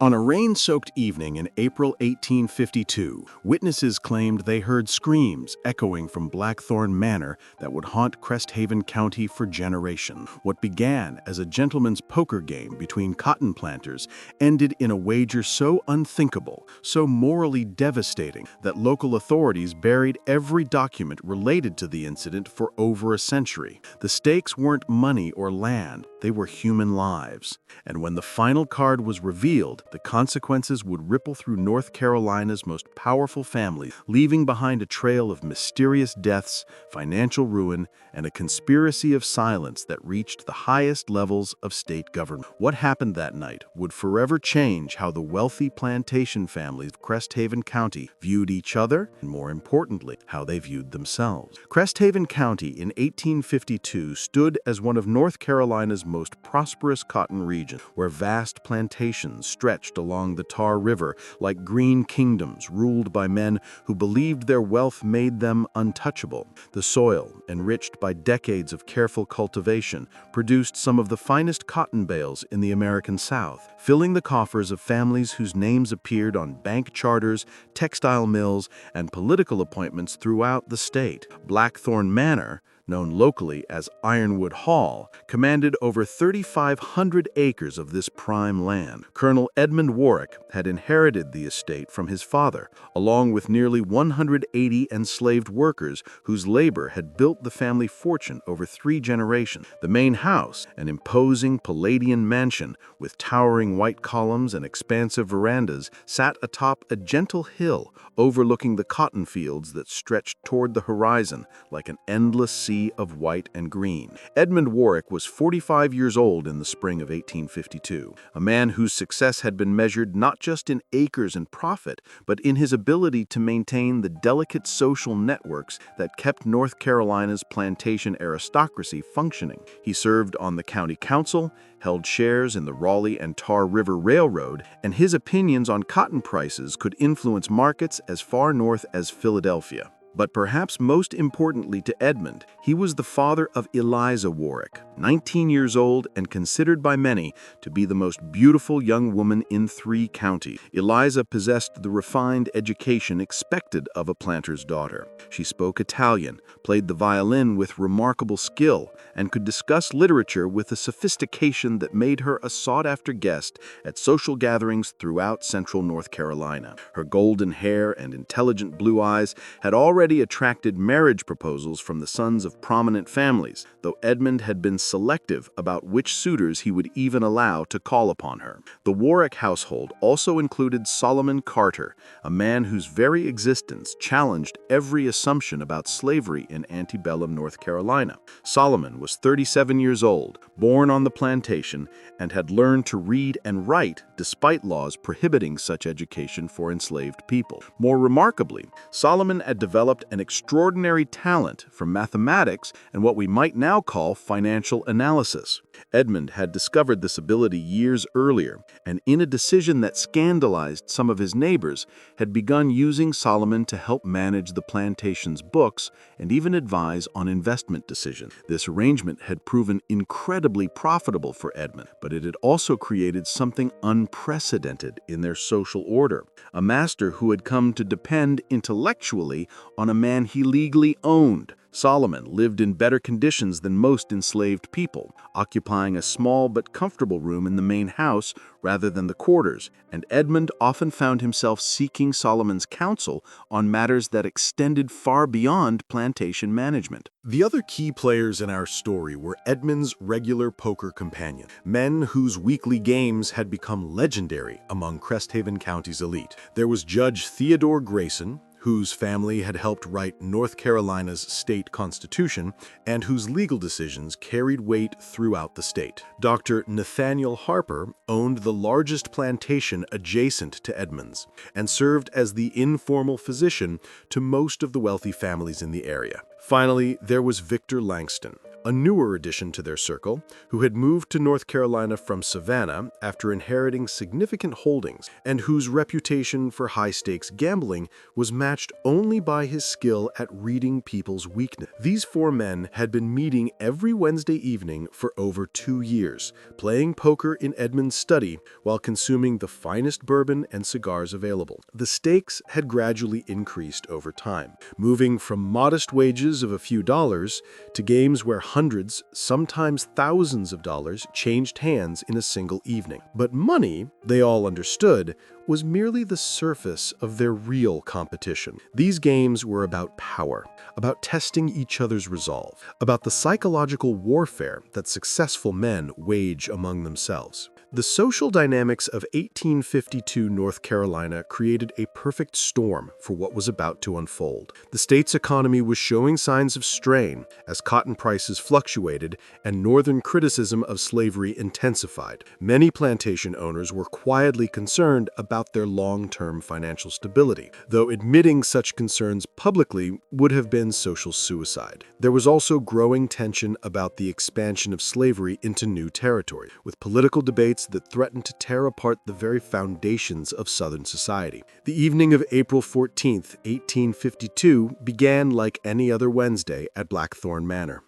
On a rain-soaked evening in April 1852, witnesses claimed they heard screams echoing from Blackthorn Manor that would haunt Cresthaven County for generations. What began as a gentleman's poker game between cotton planters ended in a wager so unthinkable, so morally devastating, that local authorities buried every document related to the incident for over a century. The stakes weren't money or land, they were human lives. And when the final card was revealed, the consequences would ripple through North Carolina's most powerful families, leaving behind a trail of mysterious deaths, financial ruin, and a conspiracy of silence that reached the highest levels of state government. What happened that night would forever change how the wealthy plantation families of Cresthaven County viewed each other, and more importantly, how they viewed themselves. Cresthaven County in 1852 stood as one of North Carolina's most prosperous cotton regions, where vast plantations stretched along the Tar River like green kingdoms ruled by men who believed their wealth made them untouchable. The soil, enriched by decades of careful cultivation, produced some of the finest cotton bales in the American South, filling the coffers of families whose names appeared on bank charters, textile mills, and political appointments throughout the state. Blackthorn Manor, known locally as Ironwood Hall, commanded over 3,500 acres of this prime land. Colonel Edmund Warwick had inherited the estate from his father, along with nearly 180 enslaved workers whose labor had built the family fortune over 3 generations. The main house, an imposing Palladian mansion with towering white columns and expansive verandas, sat atop a gentle hill overlooking the cotton fields that stretched toward the horizon like an endless sea of white and green. Edmund Warwick was 45 years old in the spring of 1852, a man whose success had been measured not just in acres and profit, but in his ability to maintain the delicate social networks that kept North Carolina's plantation aristocracy functioning. He served on the county council, held shares in the Raleigh and Tar River Railroad, and his opinions on cotton prices could influence markets as far north as Philadelphia. But perhaps most importantly to Edmund, he was the father of Eliza Warwick, 19 years old and considered by many to be the most beautiful young woman in 3 counties. Eliza possessed the refined education expected of a planter's daughter. She spoke Italian, played the violin with remarkable skill, and could discuss literature with a sophistication that made her a sought-after guest at social gatherings throughout central North Carolina. Her golden hair and intelligent blue eyes had already attracted marriage proposals from the sons of prominent families, though Edmund had been selective about which suitors he would even allow to call upon her. The Warwick household also included Solomon Carter, a man whose very existence challenged every assumption about slavery in antebellum North Carolina. Solomon was 37 years old, born on the plantation, and had learned to read and write despite laws prohibiting such education for enslaved people. More remarkably, Solomon had developed an extraordinary talent for mathematics and what we might now call financial analysis. Edmund had discovered this ability years earlier, and in a decision that scandalized some of his neighbors, had begun using Solomon to help manage the plantation's books and even advise on investment decisions. This arrangement had proven incredibly profitable for Edmund, but it had also created something unprecedented in their social order. A master who had come to depend intellectually on a man he legally owned. Solomon lived in better conditions than most enslaved people, occupying a small but comfortable room in the main house rather than the quarters, and Edmund often found himself seeking Solomon's counsel on matters that extended far beyond plantation management. The other key players in our story were Edmund's regular poker companions, men whose weekly games had become legendary among Cresthaven County's elite. There was Judge Theodore Grayson, whose family had helped write North Carolina's state constitution and whose legal decisions carried weight throughout the state. Dr. Nathaniel Harper owned the largest plantation adjacent to Edmund's and served as the informal physician to most of the wealthy families in the area. Finally, there was Victor Langston, a newer addition to their circle, who had moved to North Carolina from Savannah after inheriting significant holdings, and whose reputation for high-stakes gambling was matched only by his skill at reading people's weakness. These four men had been meeting every Wednesday evening for over 2 years, playing poker in Edmund's study while consuming the finest bourbon and cigars available. The stakes had gradually increased over time, moving from modest wages of a few dollars to games where hundreds, sometimes thousands of dollars changed hands in a single evening. But money, they all understood, was merely the surface of their real competition. These games were about power, about testing each other's resolve, about the psychological warfare that successful men wage among themselves. The social dynamics of 1852 North Carolina created a perfect storm for what was about to unfold. The state's economy was showing signs of strain as cotton prices fluctuated and northern criticism of slavery intensified. Many plantation owners were quietly concerned about their long-term financial stability, though admitting such concerns publicly would have been social suicide. There was also growing tension about the expansion of slavery into new territory, with political debates that threatened to tear apart the very foundations of Southern society. The evening of April 14, 1852, began like any other Wednesday at Blackthorn Manor.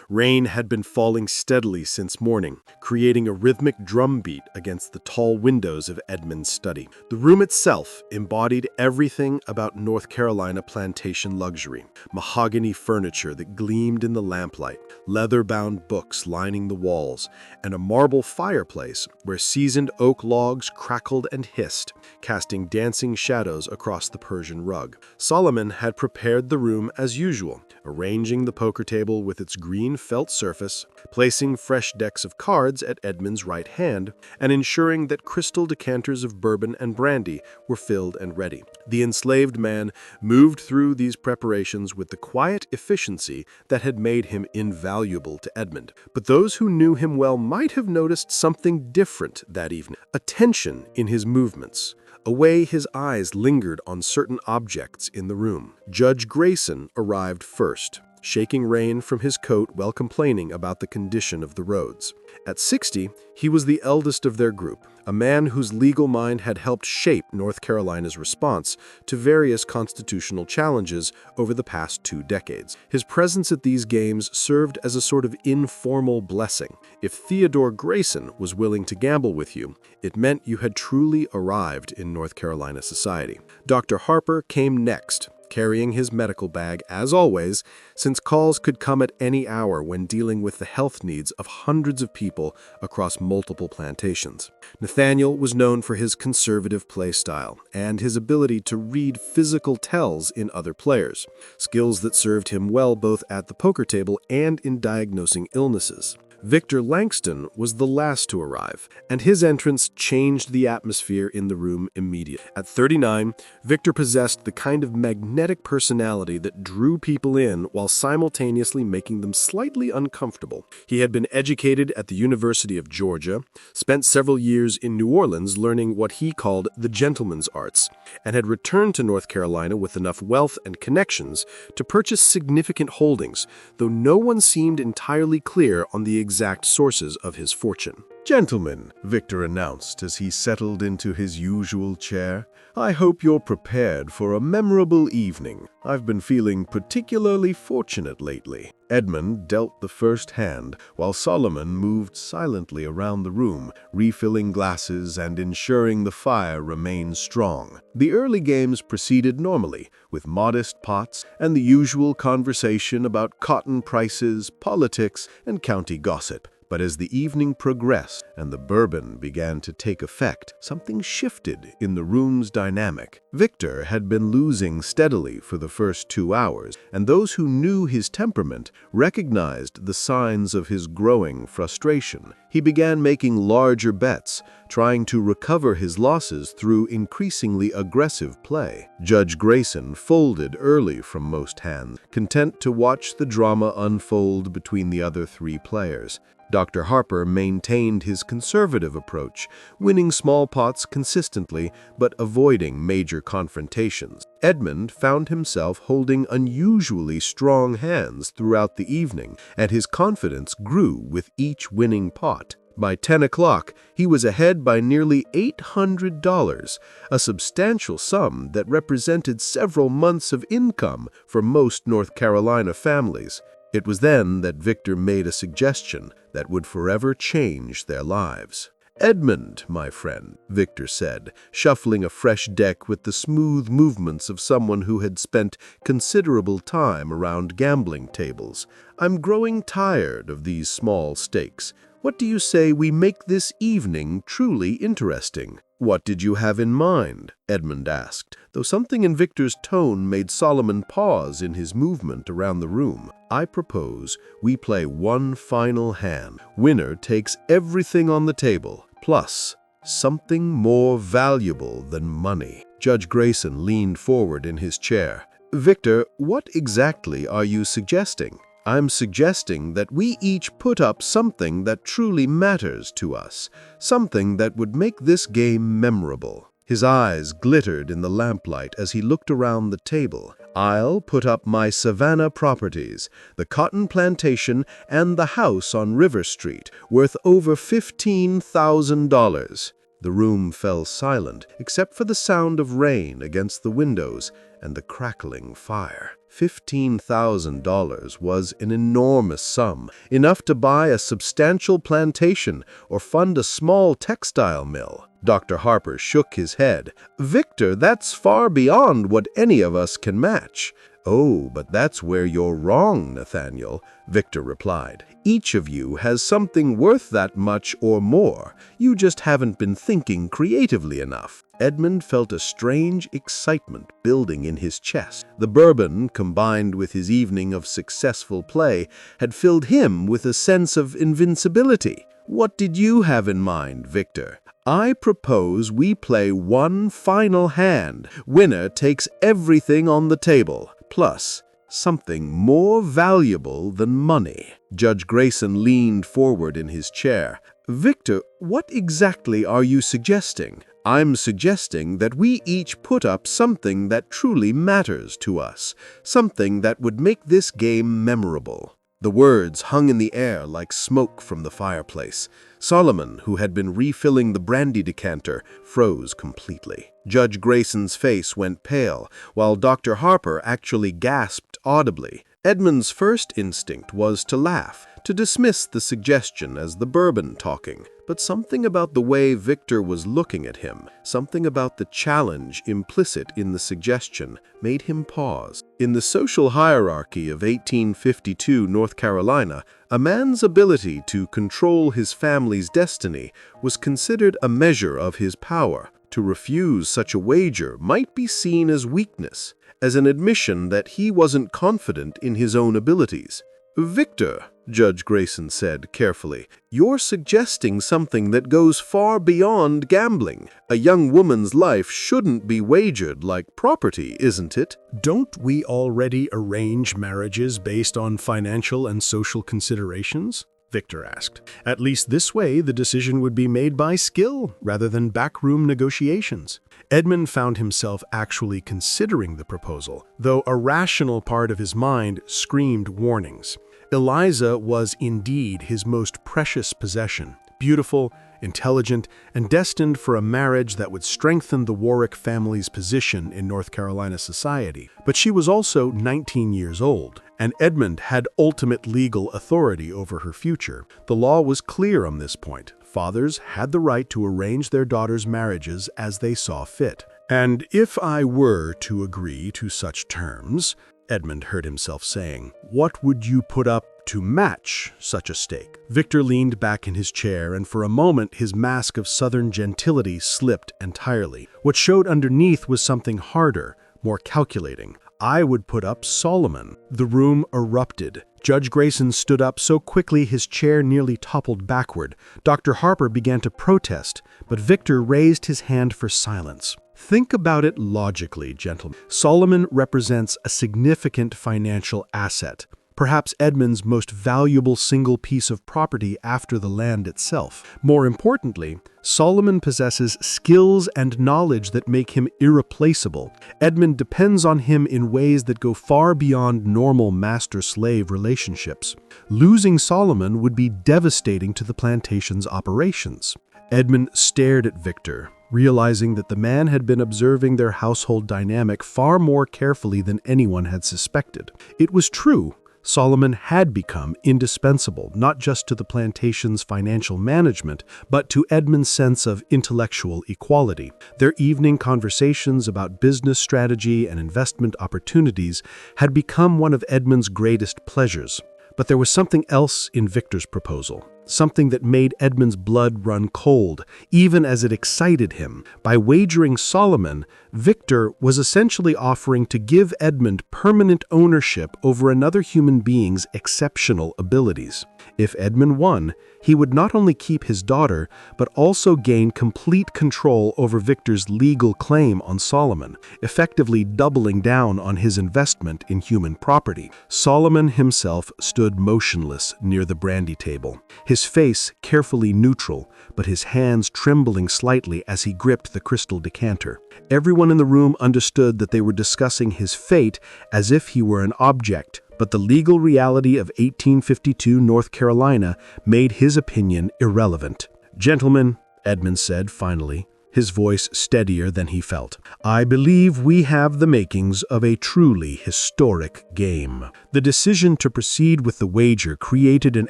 Rain had been falling steadily since morning, creating a rhythmic drumbeat against the tall windows of Edmund's study. The room itself embodied everything about North Carolina plantation luxury: mahogany furniture that gleamed in the lamplight, leather-bound books lining the walls, and a marble fireplace where seasoned oak logs crackled and hissed, casting dancing shadows across the Persian rug. Solomon had prepared the room as usual, arranging the poker table with its green felt surface, placing fresh decks of cards at Edmund's right hand, and ensuring that crystal decanters of bourbon and brandy were filled and ready. The enslaved man moved through these preparations with the quiet efficiency that had made him invaluable to Edmund. But those who knew him well might have noticed something different that evening: a tension in his movements, a way his eyes lingered on certain objects in the room. Judge Grayson arrived first, shaking rain from his coat while complaining about the condition of the roads. At 60, he was the eldest of their group, a man whose legal mind had helped shape North Carolina's response to various constitutional challenges over the past 2 decades. His presence at these games served as a sort of informal blessing. If Theodore Grayson was willing to gamble with you, it meant you had truly arrived in North Carolina society. Dr. Harper came next, carrying his medical bag as always, since calls could come at any hour when dealing with the health needs of hundreds of people across multiple plantations. Nathaniel was known for his conservative play style and his ability to read physical tells in other players, skills that served him well both at the poker table and in diagnosing illnesses. Victor Langston was the last to arrive, and his entrance changed the atmosphere in the room immediately. At 39, Victor possessed the kind of magnetic personality that drew people in while simultaneously making them slightly uncomfortable. He had been educated at the University of Georgia, spent several years in New Orleans learning what he called the gentleman's arts, and had returned to North Carolina with enough wealth and connections to purchase significant holdings, though no one seemed entirely clear on the exact sources of his fortune. "Gentlemen," Victor announced as he settled into his usual chair, "I hope you're prepared for a memorable evening. I've been feeling particularly fortunate lately." Edmund dealt the first hand, while Solomon moved silently around the room, refilling glasses and ensuring the fire remained strong. The early games proceeded normally, with modest pots and the usual conversation about cotton prices, politics, and county gossip. But as the evening progressed and the bourbon began to take effect, something shifted in the room's dynamic. Victor had been losing steadily for the first 2 hours, and those who knew his temperament recognized the signs of his growing frustration. He began making larger bets, trying to recover his losses through increasingly aggressive play. Judge Grayson folded early from most hands, content to watch the drama unfold between the other 3 players. Dr. Harper maintained his conservative approach, winning small pots consistently but avoiding major confrontations. Edmund found himself holding unusually strong hands throughout the evening, and his confidence grew with each winning pot. By 10 o'clock, he was ahead by nearly $800, a substantial sum that represented several months of income for most North Carolina families. It was then that Victor made a suggestion that would forever change their lives. "Edmund, my friend," Victor said, shuffling a fresh deck with the smooth movements of someone who had spent considerable time around gambling tables, "I'm growing tired of these small stakes. What do you say we make this evening truly interesting?" "What did you have in mind?" Edmund asked, though something in Victor's tone made Solomon pause in his movement around the room. "I propose we play one final hand. Winner takes everything on the table, plus something more valuable than money." Judge Grayson leaned forward in his chair. "Victor, what exactly are you suggesting?" "I'm suggesting that we each put up something that truly matters to us, something that would make this game memorable." His eyes glittered in the lamplight as he looked around the table. "I'll put up my Savannah properties, the cotton plantation and the house on River Street, worth over $15,000. The room fell silent, except for the sound of rain against the windows and the crackling fire. $15,000 was an enormous sum, enough to buy a substantial plantation or fund a small textile mill. Dr. Harper shook his head. "Victor, that's far beyond what any of us can match." "Oh, but that's where you're wrong, Nathaniel," Victor replied. "Each of you has something worth that much or more. You just haven't been thinking creatively enough." Edmund felt a strange excitement building in his chest. The bourbon, combined with his evening of successful play, had filled him with a sense of invincibility. "What did you have in mind, Victor?" "I propose we play one final hand. Winner takes everything on the table, plus something more valuable than money." Judge Grayson leaned forward in his chair. "Victor, what exactly are you suggesting?" "I'm suggesting that we each put up something that truly matters to us, something that would make this game memorable." The words hung in the air like smoke from the fireplace. Solomon, who had been refilling the brandy decanter, froze completely. Judge Grayson's face went pale, while Dr. Harper actually gasped audibly. Edmund's first instinct was to laugh, to dismiss the suggestion as the bourbon talking. But something about the way Victor was looking at him, something about the challenge implicit in the suggestion, made him pause. In the social hierarchy of 1852 North Carolina, a man's ability to control his family's destiny was considered a measure of his power. To refuse such a wager might be seen as weakness, as an admission that he wasn't confident in his own abilities. "Victor," Judge Grayson said carefully, "you're suggesting something that goes far beyond gambling. A young woman's life shouldn't be wagered like property, isn't it?" Don't we already arrange marriages based on financial and social considerations? Victor asked. At least this way, the decision would be made by skill rather than backroom negotiations. Edmund found himself actually considering the proposal, though a rational part of his mind screamed warnings. Eliza was indeed his most precious possession, beautiful, intelligent, and destined for a marriage that would strengthen the Warwick family's position in North Carolina society. But she was also 19 years old, and Edmund had ultimate legal authority over her future. The law was clear on this point. Fathers had the right to arrange their daughters' marriages as they saw fit. "And if I were to agree to such terms," Edmund heard himself saying, "what would you put up to match such a stake?" Victor leaned back in his chair, and for a moment his mask of Southern gentility slipped entirely. What showed underneath was something harder, more calculating. "I would put up Solomon." The room erupted. Judge Grayson stood up so quickly his chair nearly toppled backward. Dr. Harper began to protest, but Victor raised his hand for silence. "Think about it logically, gentlemen. Solomon represents a significant financial asset. perhaps Edmund's most valuable single piece of property after the land itself. More importantly, Solomon possesses skills and knowledge that make him irreplaceable. Edmund depends on him in ways that go far beyond normal master-slave relationships. Losing Solomon would be devastating to the plantation's operations. Edmund stared at Victor, realizing that the man had been observing their household dynamic far more carefully than anyone had suspected. It was true. Solomon had become indispensable, not just to the plantation's financial management, but to Edmund's sense of intellectual equality. Their evening conversations about business strategy and investment opportunities had become one of Edmund's greatest pleasures. But there was something else in Victor's proposal. Something that made Edmund's blood run cold, even as it excited him. By wagering Solomon, Victor was essentially offering to give Edmund permanent ownership over another human being's exceptional abilities. If Edmund won, he would not only keep his daughter, but also gain complete control over Victor's legal claim on Solomon, effectively doubling down on his investment in human property. Solomon himself stood motionless near the brandy table, his face carefully neutral, but his hands trembling slightly as he gripped the crystal decanter. Everyone in the room understood that they were discussing his fate as if he were an object, but the legal reality of 1852 North Carolina made his opinion irrelevant. "Gentlemen," Edmund said finally, his voice steadier than he felt, "I believe we have the makings of a truly historic game." The decision to proceed with the wager created an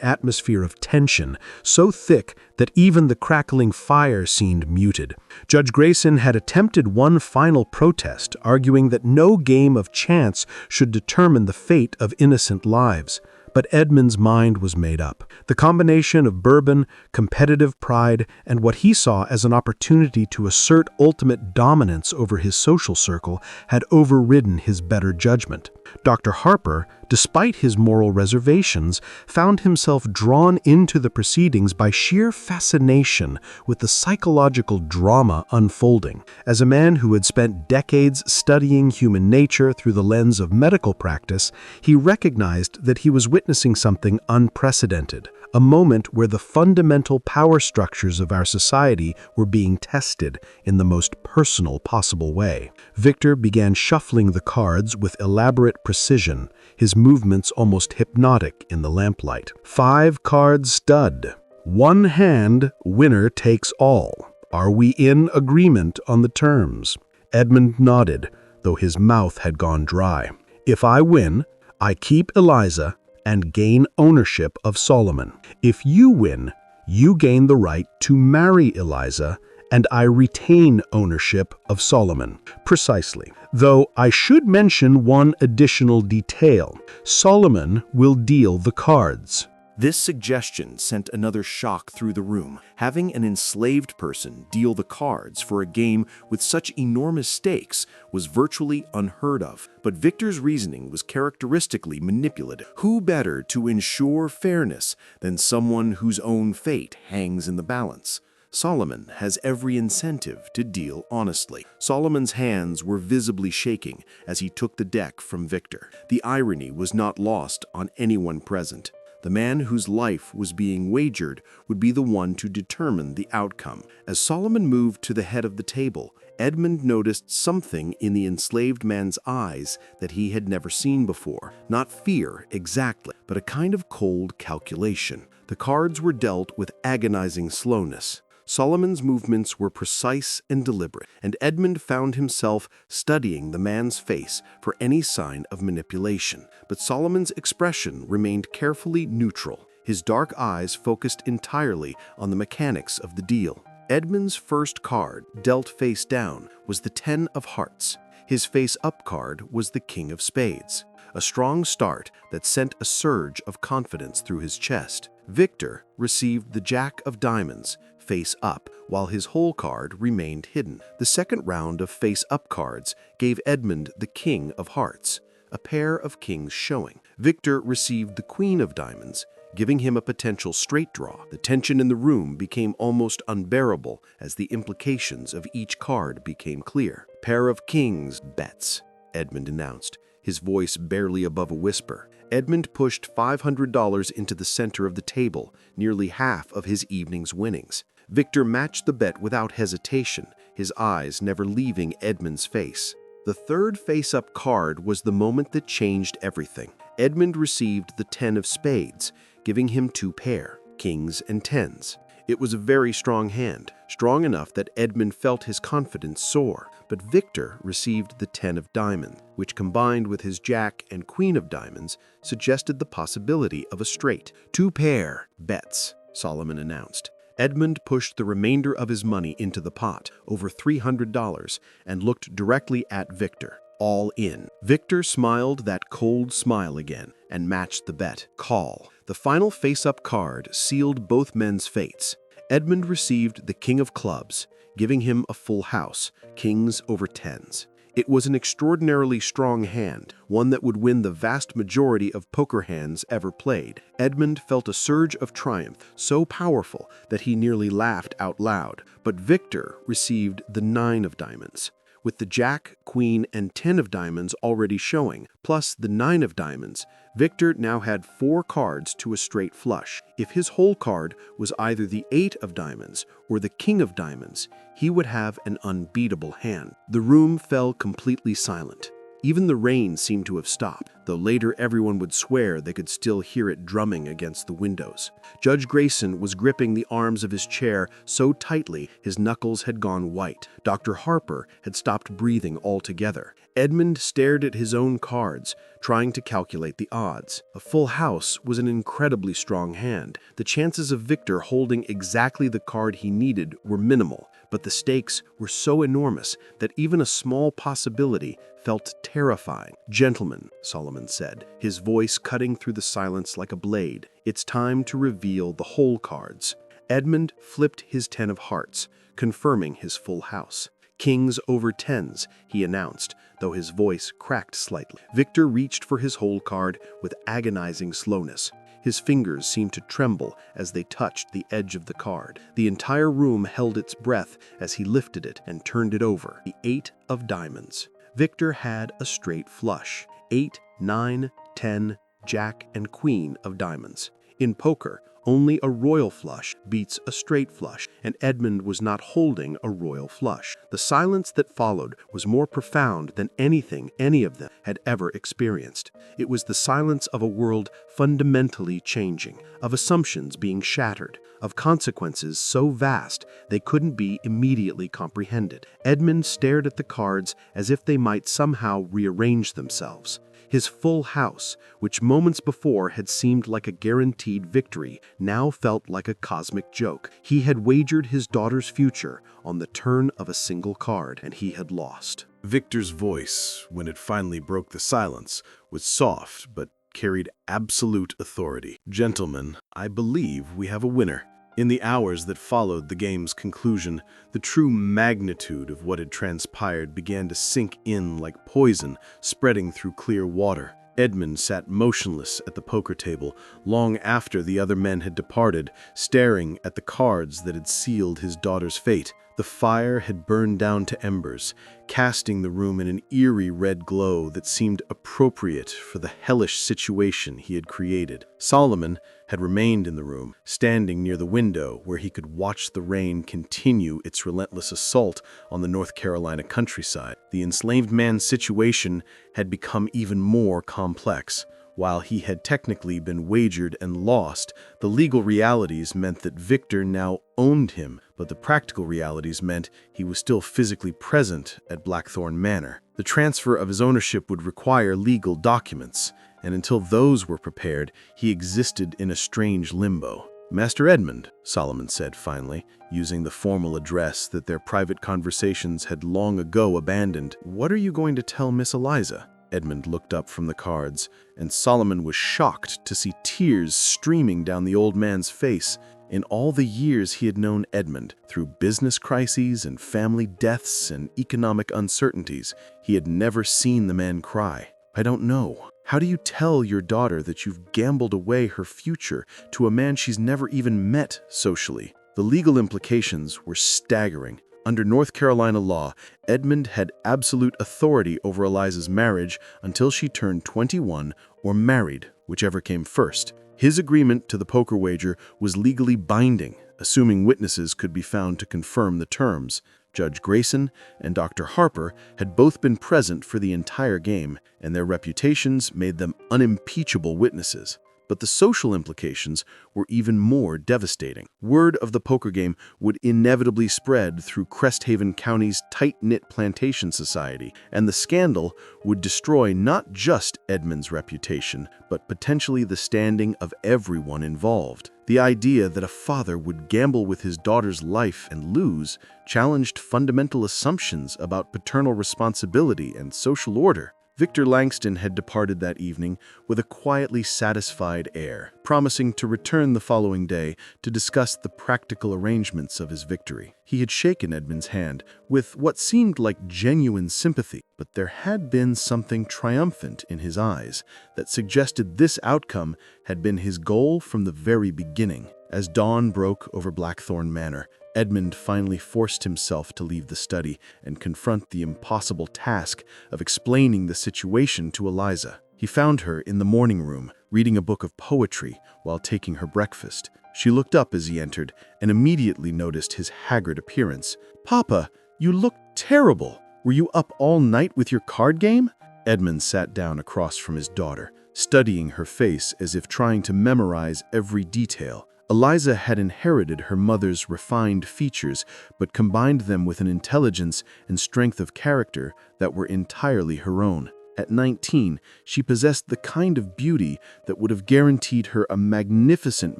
atmosphere of tension so thick that even the crackling fire seemed muted. Judge Grayson had attempted one final protest, arguing that no game of chance should determine the fate of innocent lives. But Edmund's mind was made up. The combination of bourbon, competitive pride, and what he saw as an opportunity to assert ultimate dominance over his social circle had overridden his better judgment. Dr. Harper, despite his moral reservations, found himself drawn into the proceedings by sheer fascination with the psychological drama unfolding. As a man who had spent decades studying human nature through the lens of medical practice, he recognized that he was witnessing something unprecedented, a moment where the fundamental power structures of our society were being tested in the most personal possible way. Victor began shuffling the cards with elaborate precision, his movements almost hypnotic in the lamplight. 5-card stud. One hand, winner takes all. Are we in agreement on the terms? Edmund nodded, though his mouth had gone dry. If I win, I keep Eliza and gain ownership of Solomon. If you win, you gain the right to marry Eliza, and I retain ownership of Solomon. Precisely. Though I should mention one additional detail. Solomon will deal the cards. This suggestion sent another shock through the room. Having an enslaved person deal the cards for a game with such enormous stakes was virtually unheard of. But Victor's reasoning was characteristically manipulative. Who better to ensure fairness than someone whose own fate hangs in the balance? Solomon has every incentive to deal honestly. Solomon's hands were visibly shaking as he took the deck from Victor. The irony was not lost on anyone present. The man whose life was being wagered would be the one to determine the outcome. As Solomon moved to the head of the table, Edmund noticed something in the enslaved man's eyes that he had never seen before. Not fear exactly, but a kind of cold calculation. The cards were dealt with agonizing slowness. Solomon's movements were precise and deliberate, and Edmund found himself studying the man's face for any sign of manipulation. But Solomon's expression remained carefully neutral, his dark eyes focused entirely on the mechanics of the deal. Edmund's first card, dealt face down, was the 10 of hearts. His face-up card was the King of Spades, a strong start that sent a surge of confidence through his chest. Victor received the Jack of Diamonds, face up, while his whole card remained hidden. The second round of face-up cards gave Edmund the King of Hearts, a pair of kings showing. Victor received the Queen of Diamonds, giving him a potential straight draw. The tension in the room became almost unbearable as the implications of each card became clear. "Pair of kings, bets," Edmund announced, his voice barely above a whisper. Edmund pushed $500 into the center of the table, nearly half of his evening's winnings. Victor matched the bet without hesitation, his eyes never leaving Edmund's face. The third face-up card was the moment that changed everything. Edmund received the 10 of spades, giving him 2 pair, kings and tens. It was a very strong hand, strong enough that Edmund felt his confidence soar. But Victor received the 10 of diamonds, which combined with his jack and queen of diamonds suggested the possibility of a straight. 2 pair bets, Solomon announced. Edmund pushed the remainder of his money into the pot, over $300, and looked directly at Victor. All in. Victor smiled that cold smile again and matched the bet. Call. The final face-up card sealed both men's fates. Edmund received the king of clubs, giving him a full house, kings over tens. It was an extraordinarily strong hand, one that would win the vast majority of poker hands ever played. Edmund felt a surge of triumph so powerful that he nearly laughed out loud. But Victor received the 9 of diamonds. With the jack, queen, and 10 of diamonds already showing, plus the 9 of diamonds, Victor now had 4 cards to a straight flush. If his whole card was either the 8 of diamonds or the king of diamonds, he would have an unbeatable hand. The room fell completely silent. Even the rain seemed to have stopped, though later everyone would swear they could still hear it drumming against the windows. Judge Grayson was gripping the arms of his chair so tightly his knuckles had gone white. Dr. Harper had stopped breathing altogether. Edmund stared at his own cards, trying to calculate the odds. A full house was an incredibly strong hand. The chances of Victor holding exactly the card he needed were minimal, but the stakes were so enormous that even a small possibility felt terrifying. "Gentlemen," Solomon said, his voice cutting through the silence like a blade, "it's time to reveal the whole cards." Edmund flipped his 10 of hearts, confirming his full house. "Kings over tens," he announced, though his voice cracked slightly. Victor reached for his whole card with agonizing slowness. His fingers seemed to tremble as they touched the edge of the card. The entire room held its breath as he lifted it and turned it over. The 8 of diamonds. Victor had a straight flush. 8, 9, 10, jack, and queen of diamonds. In poker, only a royal flush beats a straight flush, and Edmund was not holding a royal flush. The silence that followed was more profound than anything any of them had ever experienced. It was the silence of a world fundamentally changing, of assumptions being shattered, of consequences so vast they couldn't be immediately comprehended. Edmund stared at the cards as if they might somehow rearrange themselves. His full house, which moments before had seemed like a guaranteed victory, now felt like a cosmic joke. He had wagered his daughter's future on the turn of a single card, and he had lost. Victor's voice, when it finally broke the silence, was soft but carried absolute authority. "Gentlemen, I believe we have a winner." In the hours that followed the game's conclusion, the true magnitude of what had transpired began to sink in like poison spreading through clear water. Edmund sat motionless at the poker table long after the other men had departed, staring at the cards that had sealed his daughter's fate. The fire had burned down to embers, casting the room in an eerie red glow that seemed appropriate for the hellish situation he had created. Solomon had remained in the room, standing near the window where he could watch the rain continue its relentless assault on the North Carolina countryside. The enslaved man's situation had become even more complex. While he had technically been wagered and lost, the legal realities meant that Victor now owned him, but the practical realities meant he was still physically present at Blackthorn Manor. The transfer of his ownership would require legal documents, and until those were prepared, he existed in a strange limbo. "Master Edmund," Solomon said finally, using the formal address that their private conversations had long ago abandoned, "what are you going to tell Miss Eliza?" Edmund looked up from the cards, and Solomon was shocked to see tears streaming down the old man's face. In all the years he had known Edmund, through business crises and family deaths and economic uncertainties, he had never seen the man cry. "I don't know. How do you tell your daughter that you've gambled away her future to a man she's never even met socially?" The legal implications were staggering. Under North Carolina law, Edmund had absolute authority over Eliza's marriage until she turned 21 or married whichever came first. His agreement to the poker wager was legally binding, assuming witnesses could be found to confirm the terms. Judge Grayson and Dr. Harper had both been present for the entire game, and their reputations made them unimpeachable witnesses. But the social implications were even more devastating. Word of the poker game would inevitably spread through Cresthaven County's tight-knit plantation society, and the scandal would destroy not just Edmund's reputation, but potentially the standing of everyone involved. The idea that a father would gamble with his daughter's life and lose challenged fundamental assumptions about paternal responsibility and social order. Victor Langston had departed that evening with a quietly satisfied air, promising to return the following day to discuss the practical arrangements of his victory. He had shaken Edmund's hand with what seemed like genuine sympathy, but there had been something triumphant in his eyes that suggested this outcome had been his goal from the very beginning. As dawn broke over Blackthorn Manor, Edmund finally forced himself to leave the study and confront the impossible task of explaining the situation to Eliza. He found her in the morning room, reading a book of poetry while taking her breakfast. She looked up as he entered and immediately noticed his haggard appearance. "Papa, you look terrible. Were you up all night with your card game?" Edmund sat down across from his daughter, studying her face as if trying to memorize every detail. Eliza had inherited her mother's refined features, but combined them with an intelligence and strength of character that were entirely her own. At 19, she possessed the kind of beauty that would have guaranteed her a magnificent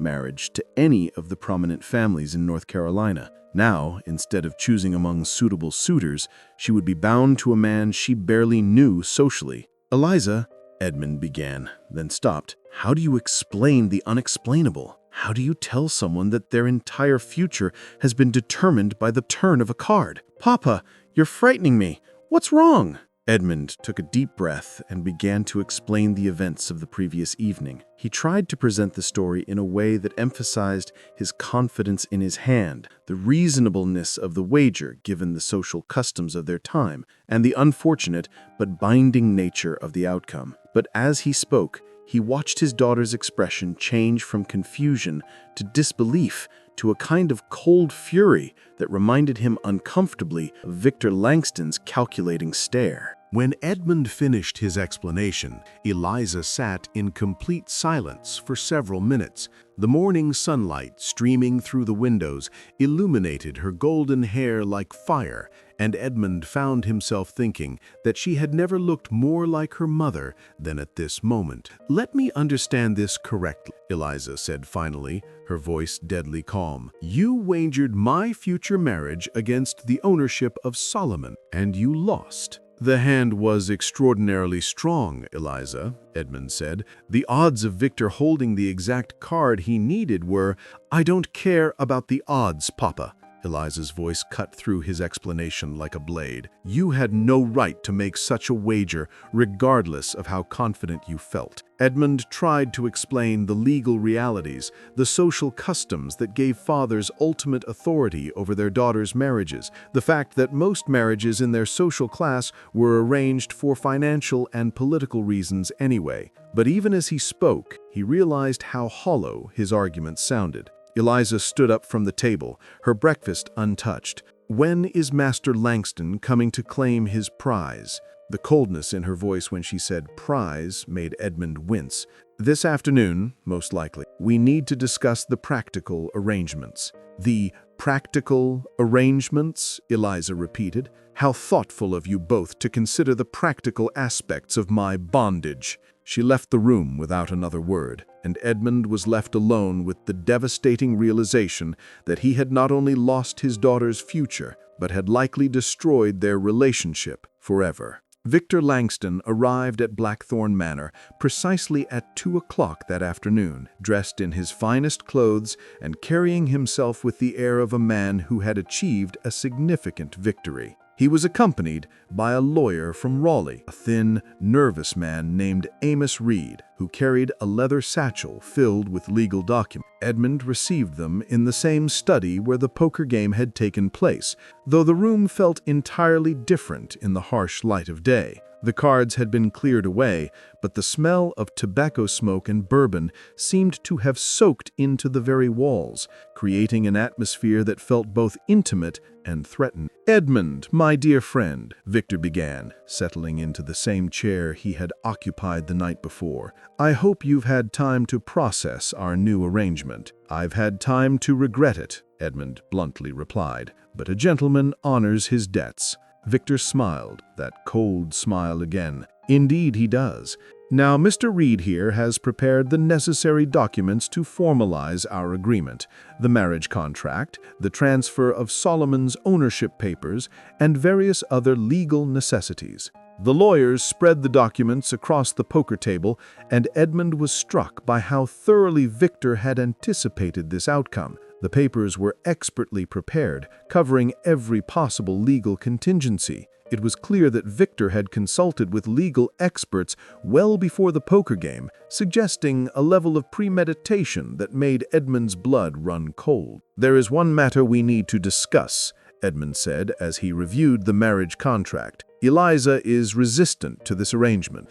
marriage to any of the prominent families in North Carolina. Now, instead of choosing among suitable suitors, she would be bound to a man she barely knew socially. "Eliza," Edmund began, then stopped. "How do you explain the unexplainable? How do you tell someone that their entire future has been determined by the turn of a card?" "Papa, you're frightening me. What's wrong?" Edmund took a deep breath and began to explain the events of the previous evening. He tried to present the story in a way that emphasized his confidence in his hand, the reasonableness of the wager given the social customs of their time, and the unfortunate but binding nature of the outcome. But as he spoke, he watched his daughter's expression change from confusion to disbelief to a kind of cold fury that reminded him uncomfortably of Victor Langston's calculating stare. When Edmund finished his explanation, Eliza sat in complete silence for several minutes. The morning sunlight streaming through the windows illuminated her golden hair like fire, and Edmund found himself thinking that she had never looked more like her mother than at this moment. "Let me understand this correctly," Eliza said finally, her voice deadly calm. "You wagered my future marriage against the ownership of Solomon, and you lost." "The hand was extraordinarily strong, Eliza," Edmund said. "The odds of Victor holding the exact card he needed were—" "I don't care about the odds, Papa." Eliza's voice cut through his explanation like a blade. "You had no right to make such a wager, regardless of how confident you felt." Edmund tried to explain the legal realities, the social customs that gave fathers ultimate authority over their daughters' marriages, the fact that most marriages in their social class were arranged for financial and political reasons anyway. But even as he spoke, he realized how hollow his argument sounded. Eliza stood up from the table, her breakfast untouched. "When is Master Langston coming to claim his prize?" The coldness in her voice when she said prize made Edmund wince. "This afternoon, most likely. We need to discuss the practical arrangements." "The practical arrangements?" Eliza repeated. "How thoughtful of you both to consider the practical aspects of my bondage." She left the room without another word, and Edmund was left alone with the devastating realization that he had not only lost his daughter's future, but had likely destroyed their relationship forever. Victor Langston arrived at Blackthorn Manor precisely at 2 o'clock that afternoon, dressed in his finest clothes and carrying himself with the air of a man who had achieved a significant victory. He was accompanied by a lawyer from Raleigh, a thin, nervous man named Amos Reed, who carried a leather satchel filled with legal documents. Edmund received them in the same study where the poker game had taken place, though the room felt entirely different in the harsh light of day. The cards had been cleared away, but the smell of tobacco smoke and bourbon seemed to have soaked into the very walls, creating an atmosphere that felt both intimate and threatened. "Edmund, my dear friend," Victor began, settling into the same chair he had occupied the night before, "I hope you've had time to process our new arrangement." "I've had time to regret it," Edmund bluntly replied, "but a gentleman honors his debts." Victor smiled, that cold smile again. "Indeed he does. Now, Mr. Reed here has prepared the necessary documents to formalize our agreement, the marriage contract, the transfer of Solomon's ownership papers, and various other legal necessities." The lawyers spread the documents across the poker table, and Edmund was struck by how thoroughly Victor had anticipated this outcome. The papers were expertly prepared, covering every possible legal contingency. It was clear that Victor had consulted with legal experts well before the poker game, suggesting a level of premeditation that made Edmund's blood run cold. "There is one matter we need to discuss," Edmund said as he reviewed the marriage contract. "Eliza is resistant to this arrangement."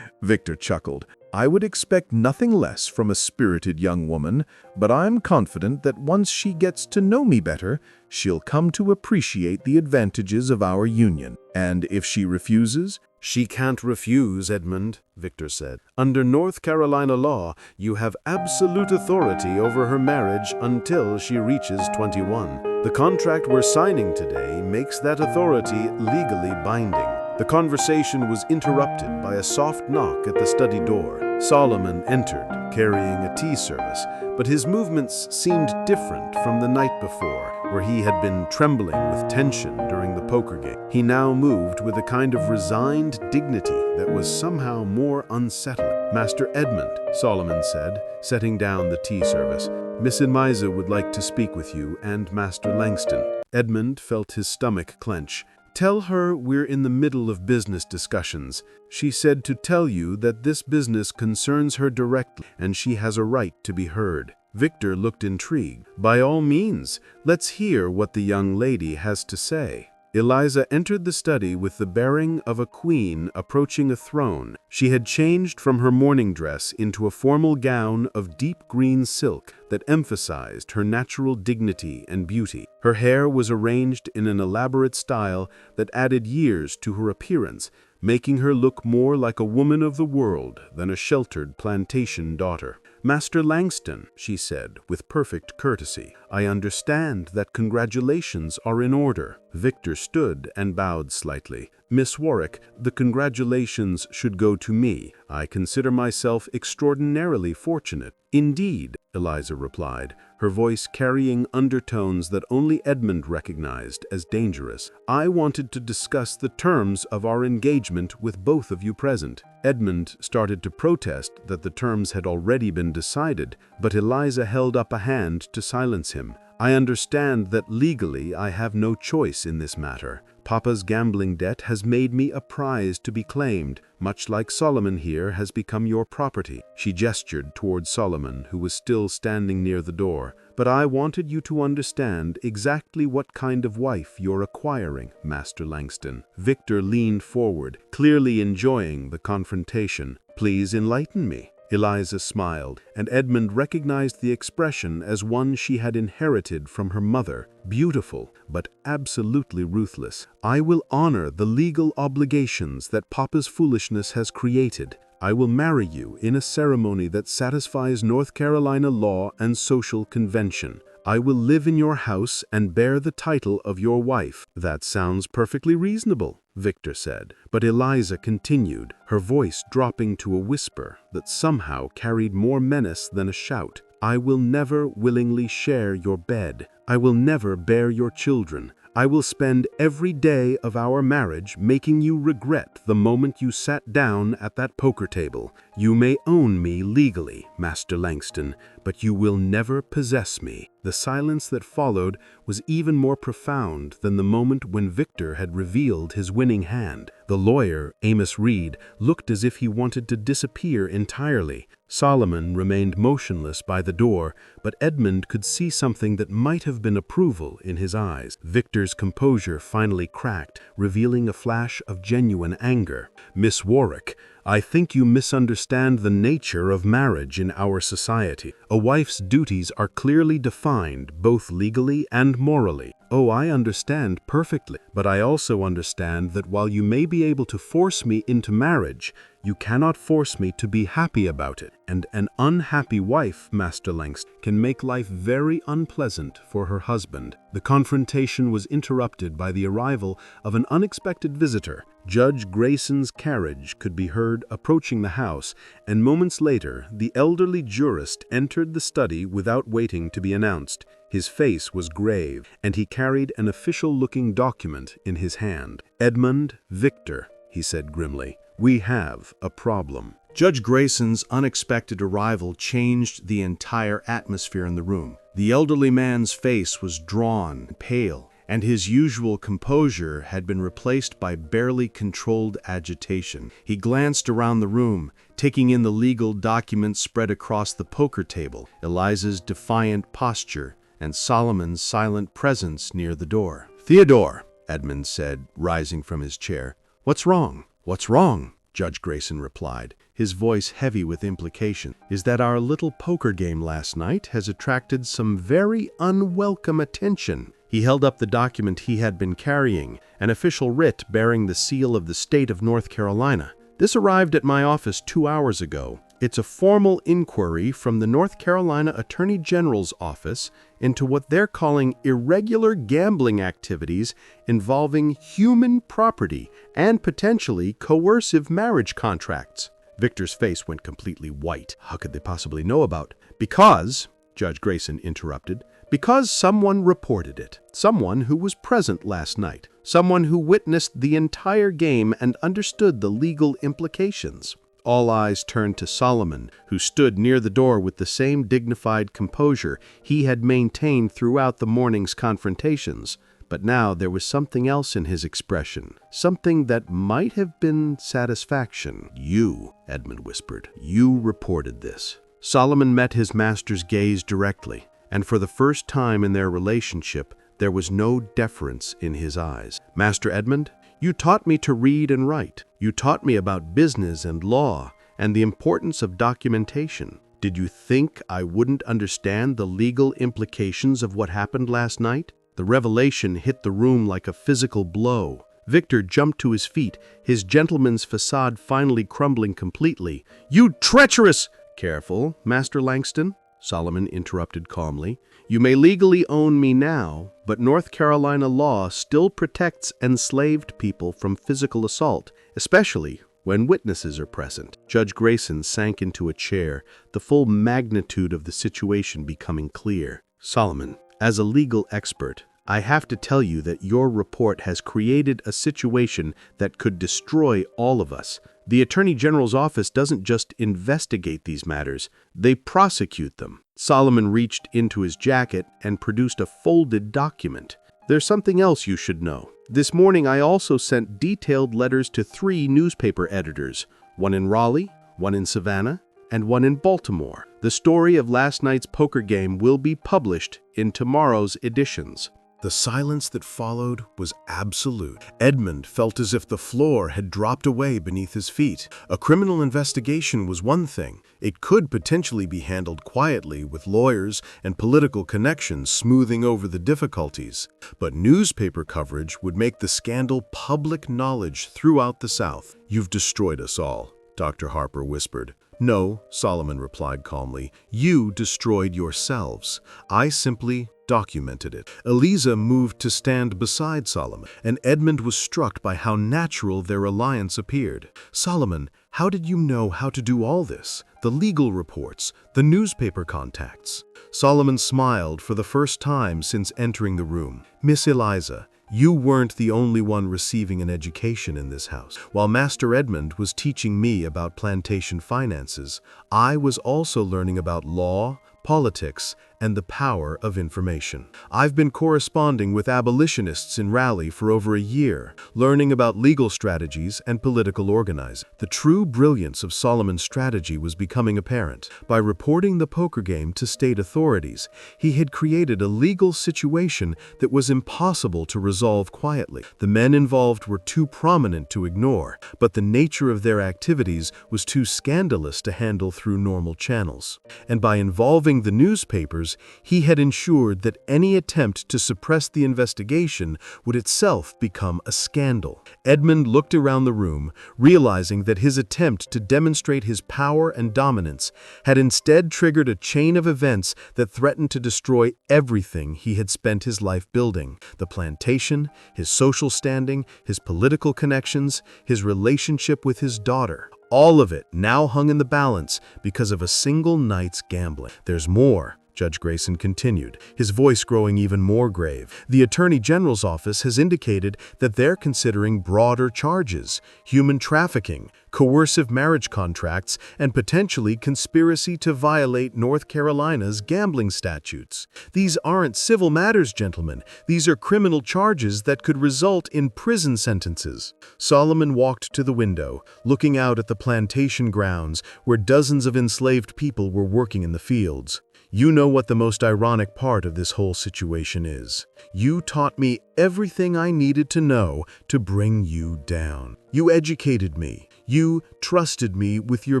Victor chuckled. "I would expect nothing less from a spirited young woman, but I'm confident that once she gets to know me better, she'll come to appreciate the advantages of our union. And if she refuses—" "She can't refuse, Edmund," Victor said. "Under North Carolina law, you have absolute authority over her marriage until she reaches 21. The contract we're signing today makes that authority legally binding." The conversation was interrupted by a soft knock at the study door. Solomon entered, carrying a tea service, but his movements seemed different from the night before, where he had been trembling with tension during the poker game. He now moved with a kind of resigned dignity that was somehow more unsettling. "Master Edmund," Solomon said, setting down the tea service, "Miss Eliza would like to speak with you and Master Langston." Edmund felt his stomach clench. "Tell her we're in the middle of business discussions. She said to tell you that this business concerns her directly and she has a right to be heard." Victor looked intrigued. "By all means, let's hear what the young lady has to say." Eliza entered the study with the bearing of a queen approaching a throne. She had changed from her morning dress into a formal gown of deep green silk that emphasized her natural dignity and beauty. Her hair was arranged in an elaborate style that added years to her appearance, making her look more like a woman of the world than a sheltered plantation daughter. "Master Langston," she said with perfect courtesy, "I understand that congratulations are in order." Victor stood and bowed slightly. "Miss Warwick, the congratulations should go to me. I consider myself extraordinarily fortunate." "Indeed," Eliza replied, her voice carrying undertones that only Edmund recognized as dangerous. "I wanted to discuss the terms of our engagement with both of you present." Edmund started to protest that the terms had already been decided, but Eliza held up a hand to silence him. "I understand that legally I have no choice in this matter. Papa's gambling debt has made me a prize to be claimed, much like Solomon here has become your property." She gestured toward Solomon, who was still standing near the door. "But I wanted you to understand exactly what kind of wife you're acquiring, Master Langston." Victor leaned forward, clearly enjoying the confrontation. "Please enlighten me." Eliza smiled, and Edmund recognized the expression as one she had inherited from her mother, beautiful, but absolutely ruthless. "I will honor the legal obligations that Papa's foolishness has created. I will marry you in a ceremony that satisfies North Carolina law and social convention. I will live in your house and bear the title of your wife." "That sounds perfectly reasonable," Victor said. But Eliza continued, her voice dropping to a whisper that somehow carried more menace than a shout. "I will never willingly share your bed. I will never bear your children. I will spend every day of our marriage making you regret the moment you sat down at that poker table. You may own me legally, Master Langston, but you will never possess me." The silence that followed was even more profound than the moment when Victor had revealed his winning hand. The lawyer, Amos Reed, looked as if he wanted to disappear entirely. Solomon remained motionless by the door, but Edmund could see something that might have been approval in his eyes. Victor's composure finally cracked, revealing a flash of genuine anger. "Miss Warwick, I think you misunderstand the nature of marriage in our society. A wife's duties are clearly defined, both legally and morally." "Oh, I understand perfectly, but I also understand that while you may be able to force me into marriage, you cannot force me to be happy about it. And an unhappy wife, Master Langston, can make life very unpleasant for her husband." The confrontation was interrupted by the arrival of an unexpected visitor. Judge Grayson's carriage could be heard approaching the house, and moments later, the elderly jurist entered the study without waiting to be announced. His face was grave, and he carried an official-looking document in his hand. "Edmund, Victor," he said grimly, "we have a problem." Judge Grayson's unexpected arrival changed the entire atmosphere in the room. The elderly man's face was drawn, pale, and his usual composure had been replaced by barely controlled agitation. He glanced around the room, taking in the legal documents spread across the poker table, Eliza's defiant posture, and Solomon's silent presence near the door. "Theodore," Edmund said, rising from his chair. "What's wrong?" "What's wrong?" Judge Grayson replied, his voice heavy with implication, "is that our little poker game last night has attracted some very unwelcome attention." He held up the document he had been carrying, an official writ bearing the seal of the state of North Carolina. "This arrived at my office 2 hours ago. It's a formal inquiry from the North Carolina Attorney General's office into what they're calling irregular gambling activities involving human property and potentially coercive marriage contracts." Victor's face went completely white. How could they possibly know about? "Because," Judge Grayson interrupted, "because someone reported it. Someone who was present last night. Someone who witnessed the entire game and understood the legal implications." All eyes turned to Solomon, who stood near the door with the same dignified composure he had maintained throughout the morning's confrontations. But now there was something else in his expression, something that might have been satisfaction. "You," Edmund whispered, "you reported this." Solomon met his master's gaze directly, and for the first time in their relationship, there was no deference in his eyes. "Master Edmund, you taught me to read and write. You taught me about business and law and the importance of documentation. Did you think I wouldn't understand the legal implications of what happened last night?" The revelation hit the room like a physical blow. Victor jumped to his feet, his gentleman's facade finally crumbling completely. "You treacherous—" "Careful, Master Langston," Solomon interrupted calmly. "You may legally own me now, but North Carolina law still protects enslaved people from physical assault, especially when witnesses are present." Judge Grayson sank into a chair, the full magnitude of the situation becoming clear. "Solomon, as a legal expert, I have to tell you that your report has created a situation that could destroy all of us. The Attorney General's office doesn't just investigate these matters, they prosecute them." Solomon reached into his jacket and produced a folded document. "There's something else you should know. This morning I also sent detailed letters to 3 newspaper editors, one in Raleigh, one in Savannah, and one in Baltimore. The story of last night's poker game will be published in tomorrow's editions." The silence that followed was absolute. Edmund felt as if the floor had dropped away beneath his feet. A criminal investigation was one thing. It could potentially be handled quietly with lawyers and political connections smoothing over the difficulties. But newspaper coverage would make the scandal public knowledge throughout the South. "You've destroyed us all," Dr. Harper whispered. "No," Solomon replied calmly, "you destroyed yourselves. I simply documented it." Eliza moved to stand beside Solomon, and Edmund was struck by how natural their alliance appeared. "Solomon, how did you know how to do all this? The legal reports, the newspaper contacts?" Solomon smiled for the first time since entering the room. "Miss Eliza, you weren't the only one receiving an education in this house. While Master Edmund was teaching me about plantation finances, I was also learning about law, politics, and the power of information. I've been corresponding with abolitionists in Raleigh for over a year, learning about legal strategies and political organizing. The true brilliance of Solomon's strategy was becoming apparent. By reporting the poker game to state authorities, he had created a legal situation that was impossible to resolve quietly. The men involved were too prominent to ignore, but the nature of their activities was too scandalous to handle through normal channels. And by involving the newspapers, he had ensured that any attempt to suppress the investigation would itself become a scandal. Edmund looked around the room, realizing that his attempt to demonstrate his power and dominance had instead triggered a chain of events that threatened to destroy everything he had spent his life building: the plantation, his social standing, his political connections, his relationship with his daughter. All of it now hung in the balance because of a single night's gambling. "There's more," Judge Grayson continued, his voice growing even more grave. "The Attorney General's office has indicated that they're considering broader charges: human trafficking, coercive marriage contracts, and potentially conspiracy to violate North Carolina's gambling statutes. These aren't civil matters, gentlemen. These are criminal charges that could result in prison sentences." Solomon walked to the window, looking out at the plantation grounds where dozens of enslaved people were working in the fields. "You know what the most ironic part of this whole situation is. You taught me everything I needed to know to bring you down. You educated me. You trusted me with your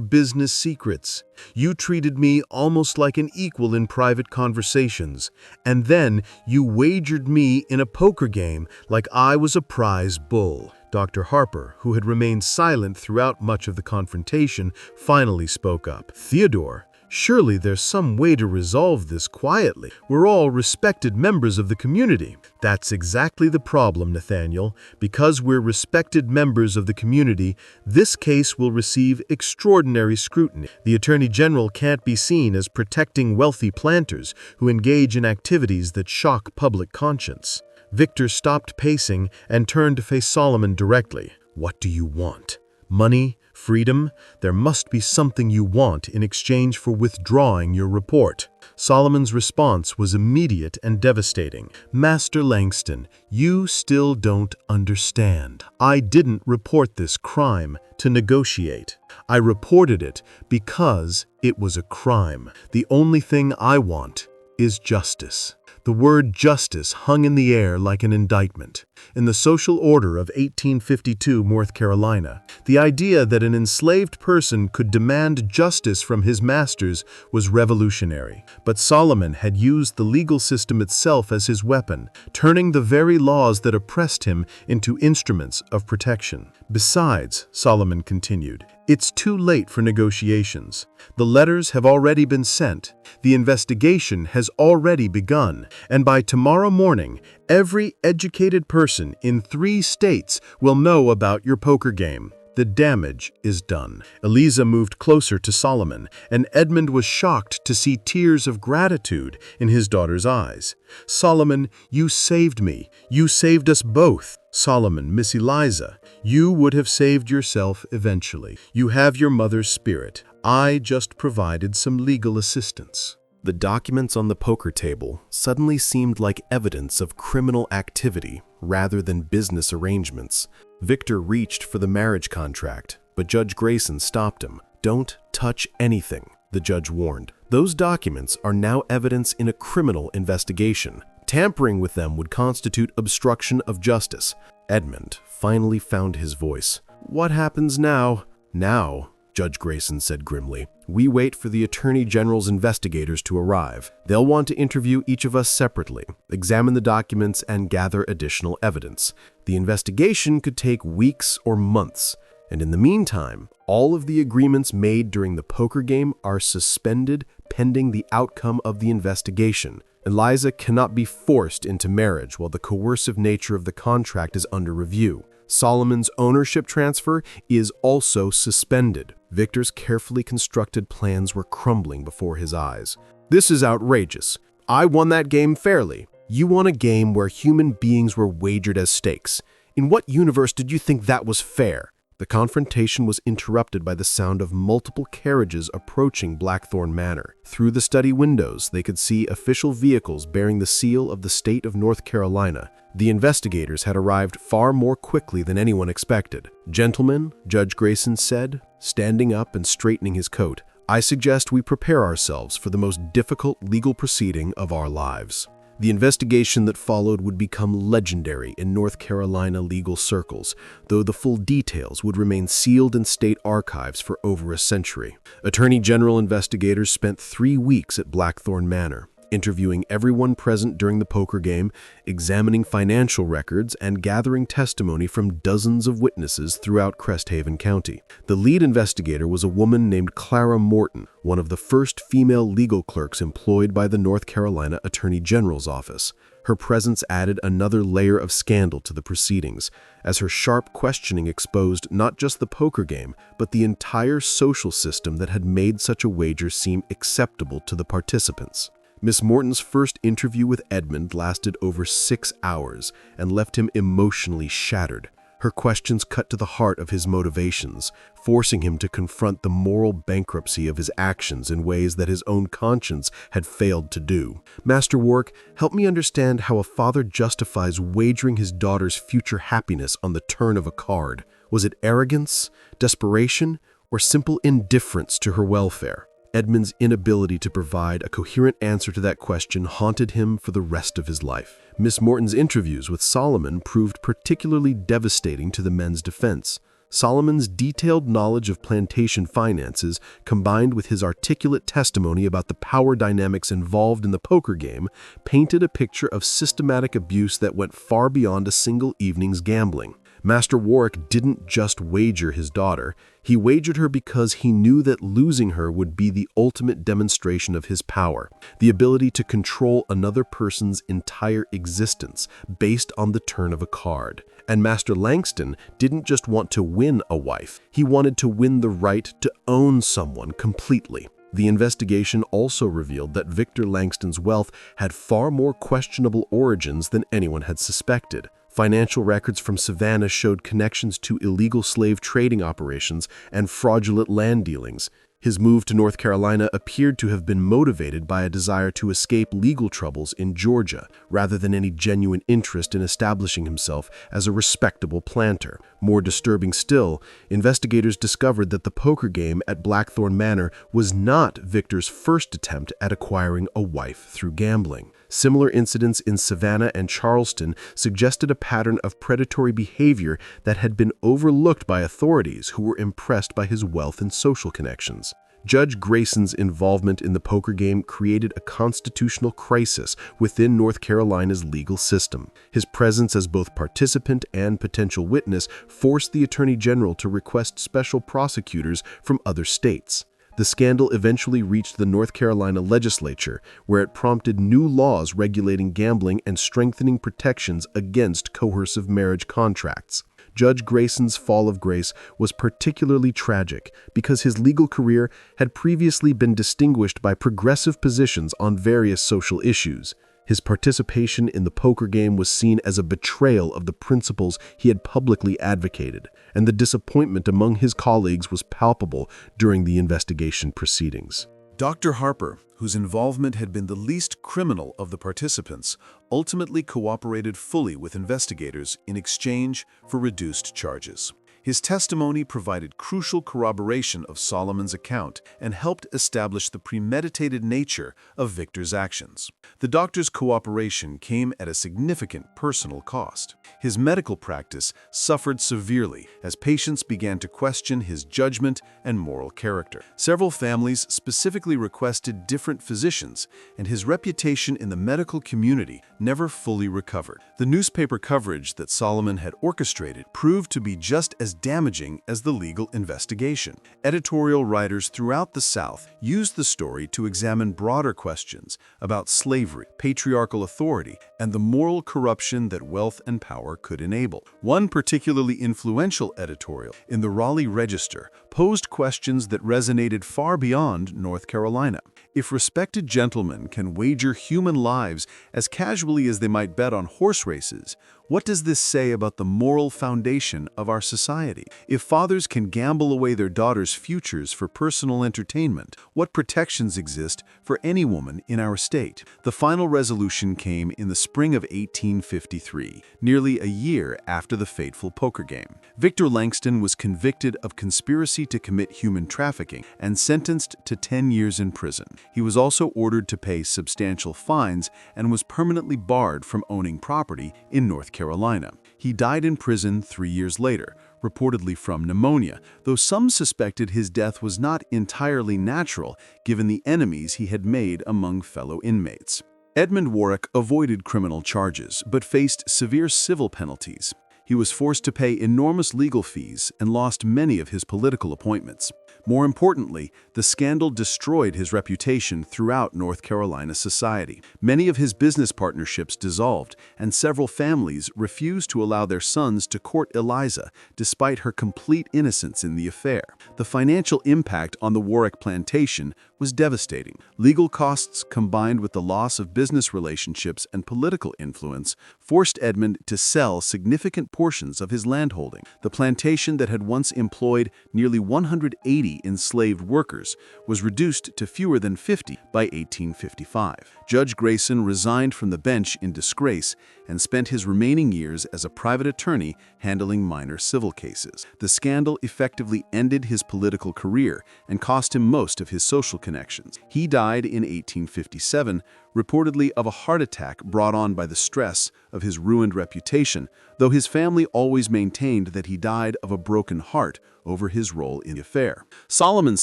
business secrets. You treated me almost like an equal in private conversations. And then you wagered me in a poker game like I was a prize bull." Dr. Harper, who had remained silent throughout much of the confrontation, finally spoke up. "Theodore, surely there's some way to resolve this quietly. We're all respected members of the community." "That's exactly the problem, Nathaniel. Because we're respected members of the community, this case will receive extraordinary scrutiny. The Attorney General can't be seen as protecting wealthy planters who engage in activities that shock public conscience." Victor stopped pacing and turned to face Solomon directly. "What do you want? Money? Freedom? There must be something you want in exchange for withdrawing your report." Solomon's response was immediate and devastating. "Master Langston, you still don't understand. I didn't report this crime to negotiate. I reported it because it was a crime. The only thing I want is justice." The word justice hung in the air like an indictment. In the social order of 1852 North Carolina, the idea that an enslaved person could demand justice from his masters was revolutionary. But Solomon had used the legal system itself as his weapon, turning the very laws that oppressed him into instruments of protection. "Besides," Solomon continued, "it's too late for negotiations. The letters have already been sent. The investigation has already begun. And by tomorrow morning, every educated person in 3 states will know about your poker game. The damage is done." Eliza moved closer to Solomon, and Edmund was shocked to see tears of gratitude in his daughter's eyes. "Solomon, you saved me. You saved us both." "Solomon, Miss Eliza, you would have saved yourself eventually. You have your mother's spirit. I just provided some legal assistance." The documents on the poker table suddenly seemed like evidence of criminal activity rather than business arrangements. Victor reached for the marriage contract, but Judge Grayson stopped him. "Don't touch anything," the judge warned. "Those documents are now evidence in a criminal investigation. Tampering with them would constitute obstruction of justice." Edmund finally found his voice. "What happens now?" "Now," Judge Grayson said grimly, "we wait for the Attorney General's investigators to arrive. They'll want to interview each of us separately, examine the documents, and gather additional evidence. The investigation could take weeks or months, and in the meantime, all of the agreements made during the poker game are suspended pending the outcome of the investigation. Eliza cannot be forced into marriage while the coercive nature of the contract is under review. Solomon's ownership transfer is also suspended." Victor's carefully constructed plans were crumbling before his eyes. "This is outrageous. I won that game fairly. You won a game where human beings were wagered as stakes. In what universe did you think that was fair? The confrontation was interrupted by the sound of multiple carriages approaching Blackthorn Manor. Through the study windows, they could see official vehicles bearing the seal of the state of North Carolina. The investigators had arrived far more quickly than anyone expected. "Gentlemen," Judge Grayson said, standing up and straightening his coat, "I suggest we prepare ourselves for the most difficult legal proceeding of our lives." The investigation that followed would become legendary in North Carolina legal circles, though the full details would remain sealed in state archives for over a century. Attorney General investigators spent 3 weeks at Blackthorn Manor, interviewing everyone present during the poker game, examining financial records, and gathering testimony from dozens of witnesses throughout Cresthaven County. The lead investigator was a woman named Clara Morton, one of the first female legal clerks employed by the North Carolina Attorney General's office. Her presence added another layer of scandal to the proceedings, as her sharp questioning exposed not just the poker game, but the entire social system that had made such a wager seem acceptable to the participants. Miss Morton's first interview with Edmund lasted over 6 hours and left him emotionally shattered. Her questions cut to the heart of his motivations, forcing him to confront the moral bankruptcy of his actions in ways that his own conscience had failed to do. "Master Warwick, help me understand how a father justifies wagering his daughter's future happiness on the turn of a card. Was it arrogance, desperation, or simple indifference to her welfare?" Edmund's inability to provide a coherent answer to that question haunted him for the rest of his life. Miss Morton's interviews with Solomon proved particularly devastating to the men's defense. Solomon's detailed knowledge of plantation finances, combined with his articulate testimony about the power dynamics involved in the poker game, painted a picture of systematic abuse that went far beyond a single evening's gambling. Master Warwick didn't just wager his daughter, he wagered her because he knew that losing her would be the ultimate demonstration of his power, the ability to control another person's entire existence based on the turn of a card. And Master Langston didn't just want to win a wife, he wanted to win the right to own someone completely. The investigation also revealed that Victor Langston's wealth had far more questionable origins than anyone had suspected. Financial records from Savannah showed connections to illegal slave trading operations and fraudulent land dealings. His move to North Carolina appeared to have been motivated by a desire to escape legal troubles in Georgia, rather than any genuine interest in establishing himself as a respectable planter. More disturbing still, investigators discovered that the poker game at Blackthorn Manor was not Victor's first attempt at acquiring a wife through gambling. Similar incidents in Savannah and Charleston suggested a pattern of predatory behavior that had been overlooked by authorities who were impressed by his wealth and social connections. Judge Grayson's involvement in the poker game created a constitutional crisis within North Carolina's legal system. His presence as both participant and potential witness forced the Attorney General to request special prosecutors from other states. The scandal eventually reached the North Carolina legislature, where it prompted new laws regulating gambling and strengthening protections against coercive marriage contracts. Judge Grayson's fall of grace was particularly tragic because his legal career had previously been distinguished by progressive positions on various social issues. His participation in the poker game was seen as a betrayal of the principles he had publicly advocated, and the disappointment among his colleagues was palpable during the investigation proceedings. Dr. Harper, whose involvement had been the least criminal of the participants, ultimately cooperated fully with investigators in exchange for reduced charges. His testimony provided crucial corroboration of Solomon's account and helped establish the premeditated nature of Victor's actions. The doctor's cooperation came at a significant personal cost. His medical practice suffered severely as patients began to question his judgment and moral character. Several families specifically requested different physicians, and his reputation in the medical community never fully recovered. The newspaper coverage that Solomon had orchestrated proved to be just as damaging as the legal investigation. Editorial writers throughout the South used the story to examine broader questions about slavery, patriarchal authority, and the moral corruption that wealth and power could enable. One particularly influential editorial in the Raleigh Register posed questions that resonated far beyond North Carolina. If respected gentlemen can wager human lives as casually as they might bet on horse races, What does this say about the moral foundation of our society? If fathers can gamble away their daughters' futures for personal entertainment, what protections exist for any woman in our state? The final resolution came in the spring of 1853, nearly a year after the fateful poker game. Victor Langston was convicted of conspiracy to commit human trafficking and sentenced to 10 years in prison. He was also ordered to pay substantial fines and was permanently barred from owning property in North Carolina. He died in prison 3 years later, reportedly from pneumonia, though some suspected his death was not entirely natural given the enemies he had made among fellow inmates. Edmund Warwick avoided criminal charges but faced severe civil penalties. He was forced to pay enormous legal fees and lost many of his political appointments. More importantly, the scandal destroyed his reputation throughout North Carolina society. Many of his business partnerships dissolved, and several families refused to allow their sons to court Eliza, despite her complete innocence in the affair. The financial impact on the Warwick plantation was devastating. Legal costs combined with the loss of business relationships and political influence forced Edmund to sell significant portions of his landholding. The plantation that had once employed nearly 180 enslaved workers was reduced to fewer than 50 by 1855. Judge Grayson resigned from the bench in disgrace and spent his remaining years as a private attorney handling minor civil cases. The scandal effectively ended his political career and cost him most of his social connections. He died in 1857, reportedly of a heart attack brought on by the stress of his ruined reputation, though his family always maintained that he died of a broken heart over his role in the affair. Solomon's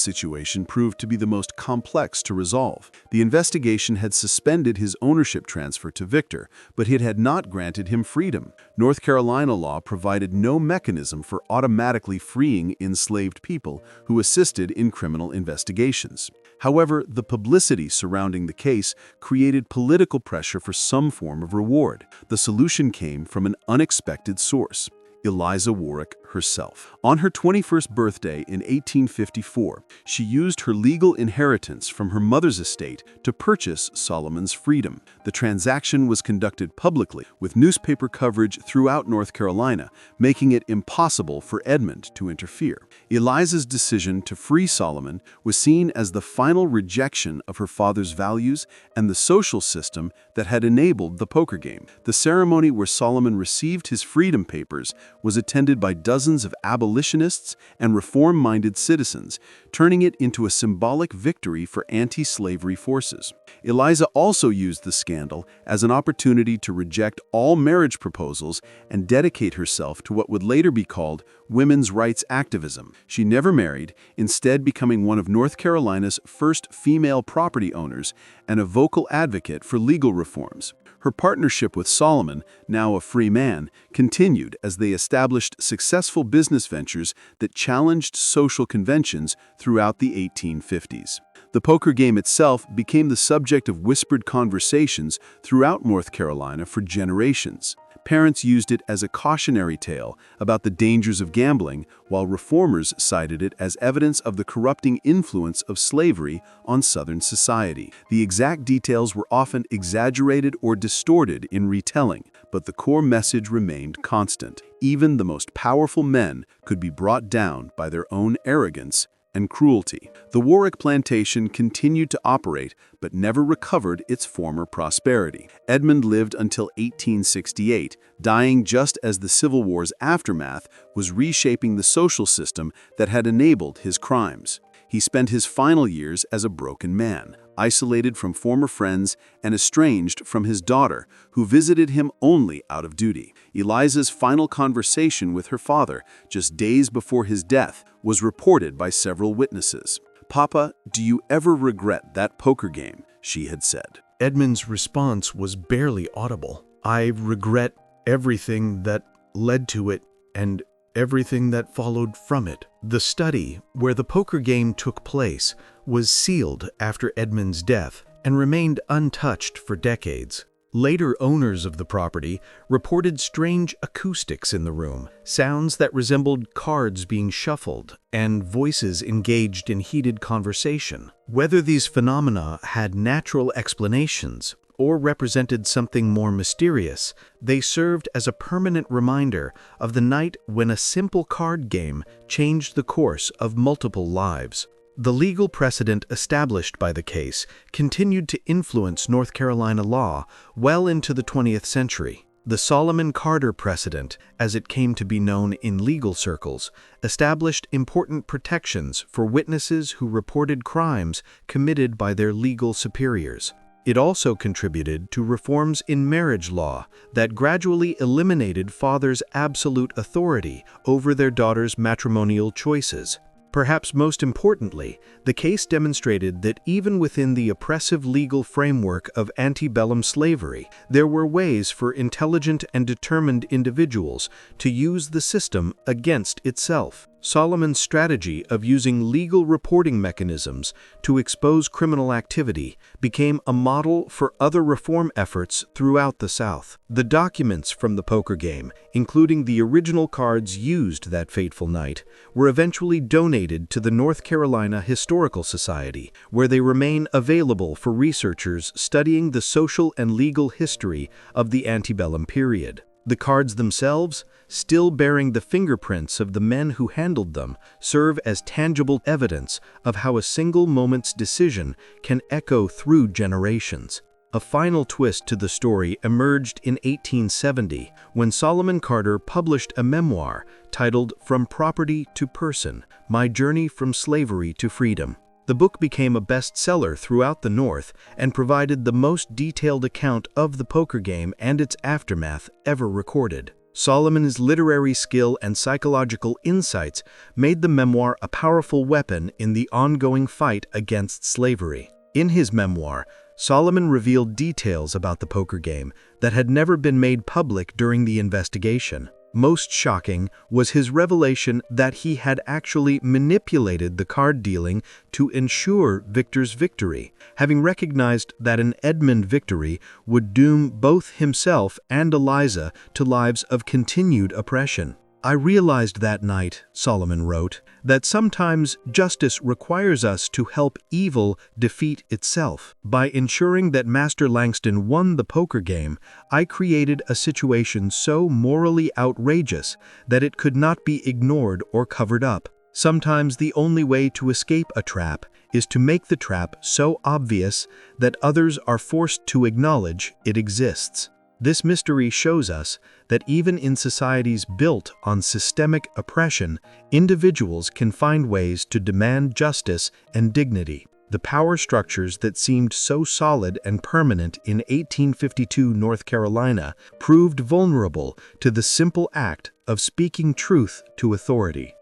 situation proved to be the most complex to resolve. The investigation had suspended his ownership transfer to Victor, but it had not granted him freedom. North Carolina law provided no mechanism for automatically freeing enslaved people who assisted in criminal investigations. However, the publicity surrounding the case created political pressure for some form of reward. The solution came from an unexpected source: Eliza Warwick herself. On her 21st birthday in 1854, she used her legal inheritance from her mother's estate to purchase Solomon's freedom. The transaction was conducted publicly, with newspaper coverage throughout North Carolina, making it impossible for Edmund to interfere. Eliza's decision to free Solomon was seen as the final rejection of her father's values and the social system that had enabled the poker game. The ceremony where Solomon received his freedom papers was attended by dozens of abolitionists and reform-minded citizens, turning it into a symbolic victory for anti-slavery forces. Eliza also used the scandal as an opportunity to reject all marriage proposals and dedicate herself to what would later be called women's rights activism. She never married, instead becoming one of North Carolina's first female property owners and a vocal advocate for legal reforms. Her partnership with Solomon, now a free man, continued as they established successful business ventures that challenged social conventions throughout the 1850s. The poker game itself became the subject of whispered conversations throughout North Carolina for generations. Parents used it as a cautionary tale about the dangers of gambling, while reformers cited it as evidence of the corrupting influence of slavery on Southern society. The exact details were often exaggerated or distorted in retelling, but the core message remained constant. Even the most powerful men could be brought down by their own arrogance and cruelty. The Warwick plantation continued to operate, but never recovered its former prosperity. Edmund lived until 1868, dying just as the Civil War's aftermath was reshaping the social system that had enabled his crimes. He spent his final years as a broken man, isolated from former friends and estranged from his daughter, who visited him only out of duty. Eliza's final conversation with her father, just days before his death, was reported by several witnesses. "Papa, do you ever regret that poker game?" she had said. Edmund's response was barely audible. "I regret everything that led to it and everything that followed from it." The study, where the poker game took place, was sealed after Edmund's death and remained untouched for decades. Later owners of the property reported strange acoustics in the room, sounds that resembled cards being shuffled and voices engaged in heated conversation. Whether these phenomena had natural explanations or represented something more mysterious, they served as a permanent reminder of the night when a simple card game changed the course of multiple lives. The legal precedent established by the case continued to influence North Carolina law well into the 20th century. The Solomon Carter precedent, as it came to be known in legal circles, established important protections for witnesses who reported crimes committed by their legal superiors. It also contributed to reforms in marriage law that gradually eliminated fathers' absolute authority over their daughters' matrimonial choices. Perhaps most importantly, the case demonstrated that even within the oppressive legal framework of antebellum slavery, there were ways for intelligent and determined individuals to use the system against itself. Solomon's strategy of using legal reporting mechanisms to expose criminal activity became a model for other reform efforts throughout the South. The documents from the poker game, including the original cards used that fateful night, were eventually donated to the North Carolina Historical Society, where they remain available for researchers studying the social and legal history of the antebellum period. The cards themselves, still bearing the fingerprints of the men who handled them, serve as tangible evidence of how a single moment's decision can echo through generations. A final twist to the story emerged in 1870 when Solomon Carter published a memoir titled From Property to Person: My Journey from Slavery to Freedom. The book became a bestseller throughout the North and provided the most detailed account of the poker game and its aftermath ever recorded. Solomon's literary skill and psychological insights made the memoir a powerful weapon in the ongoing fight against slavery. In his memoir, Solomon revealed details about the poker game that had never been made public during the investigation. Most shocking was his revelation that he had actually manipulated the card dealing to ensure Victor's victory, having recognized that an Edmund victory would doom both himself and Eliza to lives of continued oppression. I realized that night, Solomon wrote, that sometimes justice requires us to help evil defeat itself. By ensuring that Master Langston won the poker game, I created a situation so morally outrageous that it could not be ignored or covered up. Sometimes the only way to escape a trap is to make the trap so obvious that others are forced to acknowledge it exists. This mystery shows us that even in societies built on systemic oppression, individuals can find ways to demand justice and dignity. The power structures that seemed so solid and permanent in 1852 North Carolina proved vulnerable to the simple act of speaking truth to authority.